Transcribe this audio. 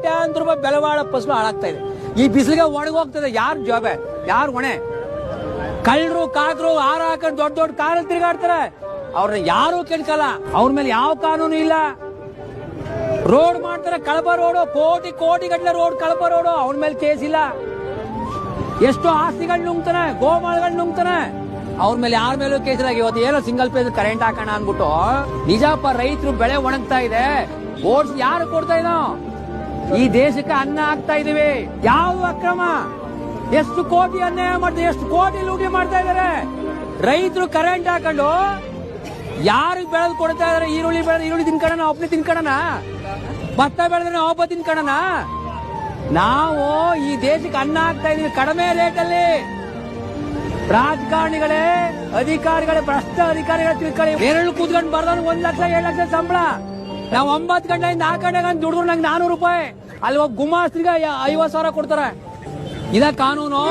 ಕೋಟ್ಯಾಂತರ ರೂಪಾಯಿ ಬೆಲೆ ಬಾಳೋ ಫಸಲು ಹಾಳಾಗ್ತಾ ಇದೆ. ಈ ಬಿಸಿಲಿಗೆ ಒಣಗೋಗ್ತದೆ. ಯಾರು ಜವಾಬೆ, ಯಾರು ಹೊಣೆ? ಕಳ್ಳರು ಕಾಕರು ಹಾರ ಹಾಕೊಂಡು ದೊಡ್ಡ ದೊಡ್ಡ ಕಾರಲ್ಲಿ ತಿರುಗಾಡ್ತಾರೆ. ಅವ್ರನ್ನ ಯಾರು ಕೆಣಕಲ್ಲ. ಅವ್ರ ಮೇಲೆ ಯಾವ ಕಾನೂನು ಇಲ್ಲ. ರೋಡ್ ಮಾಡ್ತಾರೆ, ಕಳಪ ರೋಡು, ಕೋಟಿ ಗಟ್ಟಲೆ ರೋಡ್, ಕಳಪ ರೋಡು, ಅವನ ಮೇಲೆ ಕೇಸ್ ಇಲ್ಲ. ಎಷ್ಟು ಆಸ್ತಿಗಳು ನುಂಗ್ತಾನೆ, ಗೋಮಾಳಗಳು ನುಂಗ್ತಾನೆ, ಅವ್ರ ಮೇಲೆ ಯಾರ ಮೇಲೂ ಕೇಸ್ ಇಲ್ಲ. ಇವತ್ತು ಏನೋ ಸಿಂಗಲ್ ಪೇಜ್ ಕರೆಂಟ್ ಹಾಕೋಣ ಅನ್ಬಿಟ್ಟು ನಿಜಪ್ಪ ರೈತರು ಬೆಳೆ ಒಣಗ್ತಾ ಇದೆ, ಓಟ್ಸ್ ಯಾರು ಕೊಡ್ತಾ ಇದೋ? ಈ ದೇಶಕ್ಕೆ ಅನ್ನ ಹಾಕ್ತಾ ಇದೀವಿ. ಯಾವ ಅಕ್ರಮ? ಎಷ್ಟು ಕೋಟಿ ಅನ್ಯಾಯ ಮಾಡ್ತಾರೆ, ಎಷ್ಟು ಕೋಟಿ ಲೂಟಿ ಮಾಡ್ತಾ ಇದಾರೆ. ರೈತರು ಕರೆಂಟ್ ಹಾಕೊಂಡು ಯಾರಿಗೆ ಬೆಳೆದು ಕೊಡ್ತಾ ಇದಾರೆ? ಈರುಳ್ಳಿ ಬೆಳೆದ ಈರುಳ್ಳಿ ತಿನ್ಕೊಳ್ಳೋಣ, ಒಬ್ಬನೇ ತಿನ್ಕೊಳ್ಳೋಣ. ಭತ್ತ ಬೆಳೆದ್ರೆ ಒಬ್ಬ ತಿನ್ಕೊಳ್ಳೋಣ. ನಾವು ಈ ದೇಶಕ್ಕೆ ಅನ್ನ ಹಾಕ್ತಾ ಇದೀವಿ ಕಡಿಮೆ ರೇಟಲ್ಲಿ. ರಾಜಕಾರಣಿಗಳೇ, ಅಧಿಕಾರಿಗಳೇ, ಭ್ರಷ್ಟ ಅಧಿಕಾರಿಗಳ ತಿಳ್ಕೊಳ್ಳಿ. ಬೇರೆಲ್ಲ ಕೂತ್ಕೊಂಡು ಬರ್ದವ್ರು 1 ಲಕ್ಷ 2 ಲಕ್ಷ ಸಂಬಳ. ನಾವು 9 ಗಂಟೆಯಿಂದ 4 ಗಂಟೆಗೆ ದುಡಿದ್ರು ನಂಗೆ 400 ರೂಪಾಯಿ. ಅಲ್ಲಿ ಒಬ್ಬ ಗುಮಾಸ್ತ್ರಿಗೆ 50,000 ಕೊಡ್ತಾರೆ. ಇದ ಕಾನೂನು?